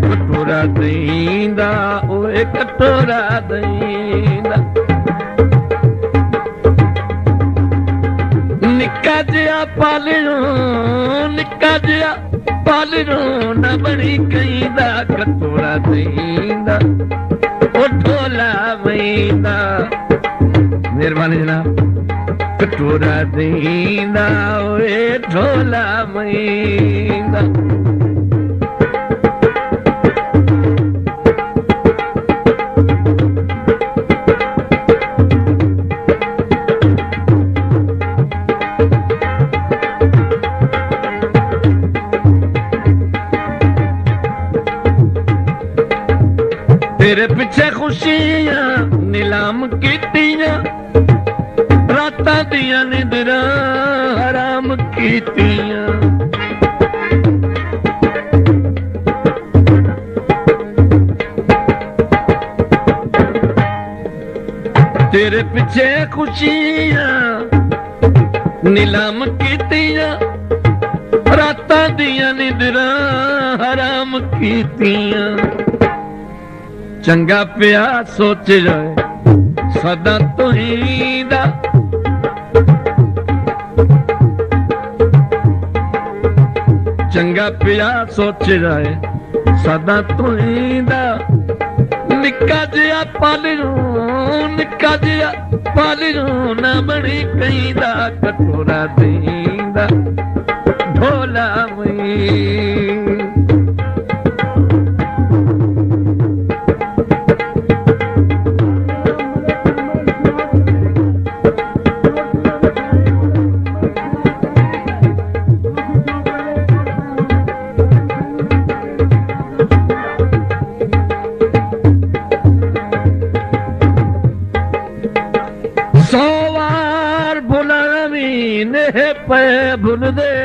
कटोरा दईंदा ओए कटोरा दईंदा निक्का जिहा पालियो न बणी कईंदा कटोरा दईंदा ओ ढोला वईंदा मेहरबानी जनाब कटोरा दईंदा ओए ढोला वईंदा तेरे पिछे खुशियां नीलाम कीतियां रातां दियां निंदरां हराम कीतियां तेरे पिछे खुशियां नीलाम कीतियां रातां दियां निंदरां हराम कीतियां चंगा पिया सोच जाए सदा तुहींदा चंगा पिया सोच जाए सदा तुहींदा निक्का जिहा पालियो न बणी कईंदा कटोरा दईंदा ढोला वईंदा सोवार भुलवी ने पे भुल दे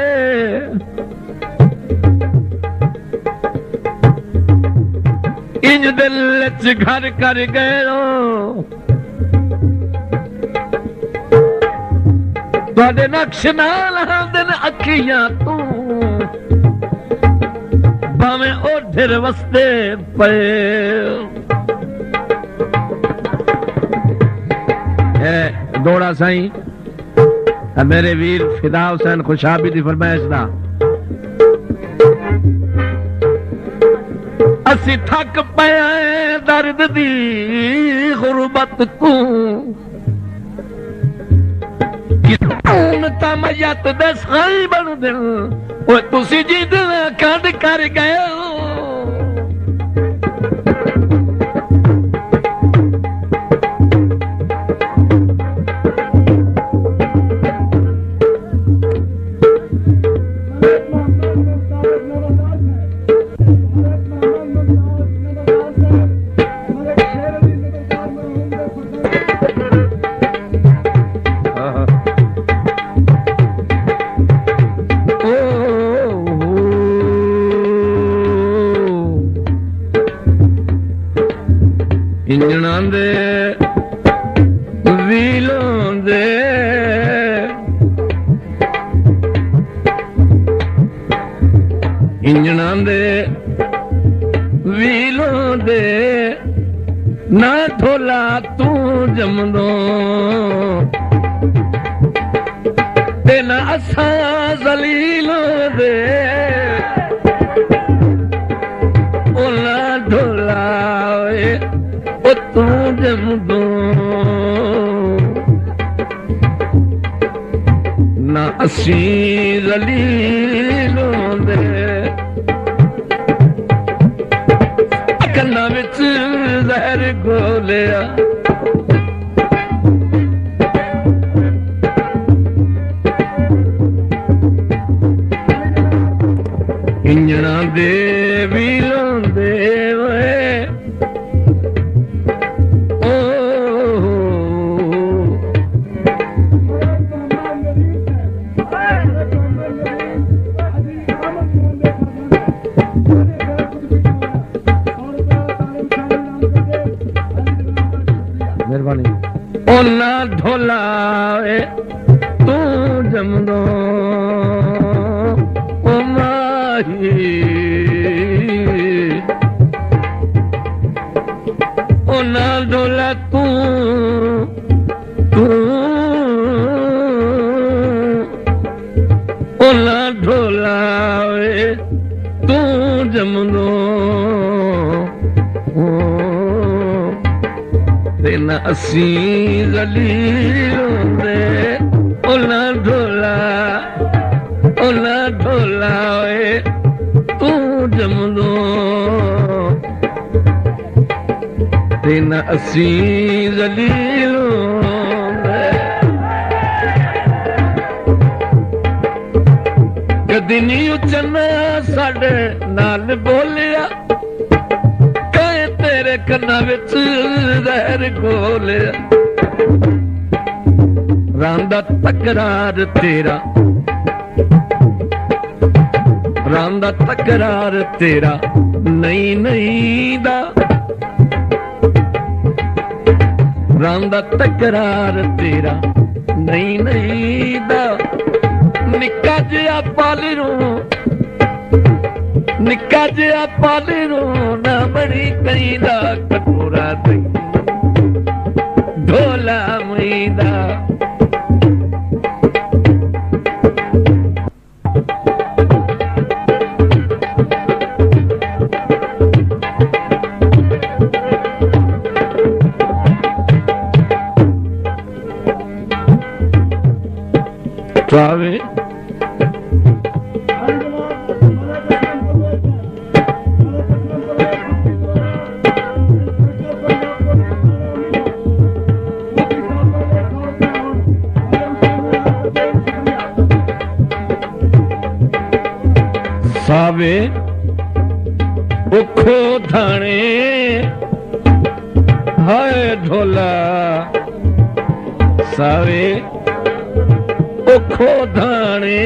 इंज दिल च घर कर गयो तुहाडे नक्श नाल दिन अखियां तू भावें ओढ़ वसदे पे दौड़ा साईं मेरे वीर फिदा हुसैन खुशाबी दी फरमाइश दा असी थक पया दर्द दी गुरबत को कितून तमयत दे साई बन दे ओ तुसी जिद कद कर गए इंजनां दे वीलों दे इंजनां दे वीलों दे ना ढोला तू जमदो ते ना असा जलीलों दे ओ ना ढोला तू जमदो ना असी जलीलों दे कन्ना विच जहर घोलिया इंजनां दे वीलों दे मेहरबानी सुनी ओना ढोला वे तू जमदो ओ माही ओना ढोला तू ओना ढोला वे तू जमदो तेना असी जलील होंदे ओना ढोला वे तू जमदो तेना असी जलील होंदे कदी नहीं उचना साडे नाल बोलिया कहे तेरे कन्ना विच जहर घोलिया रांदा तकरार तेरा रांदा तकरार तेरा नहीं नहीं दा रांदा तकरार तेरा नहीं नहीं दा निक्का जिहा पालरू निक्का जिहा पालरू ना बड़ी कईदा कटोरा दई ढोला मैदा Suave. सावे उखो धाने हाय ढोला सावे उखो धाने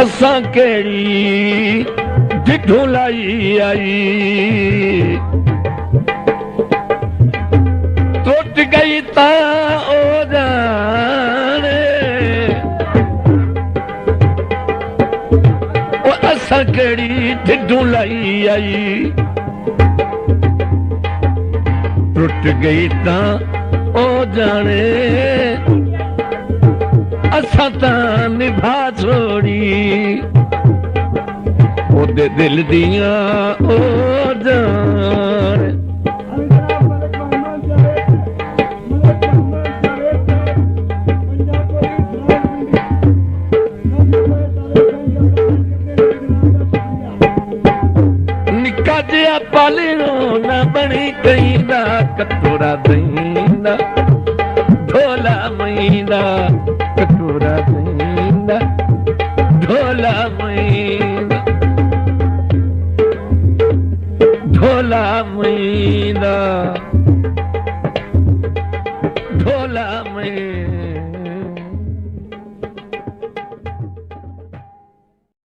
असां केड़ी ढिढोलाई आई टुट गई ता ओ जाने ओ असां केड़ी ढिढोलाई आई टुट गई ता ओ जाने असां तां निभा छोड़ी ओदे दिल दियां ओ जान निक्का जिहा पालणो न बणी कईंदा कटोरा दईंदा ढोला मैंदा कटोरा दईंदा ढोला मैंदा ढोला मैंदा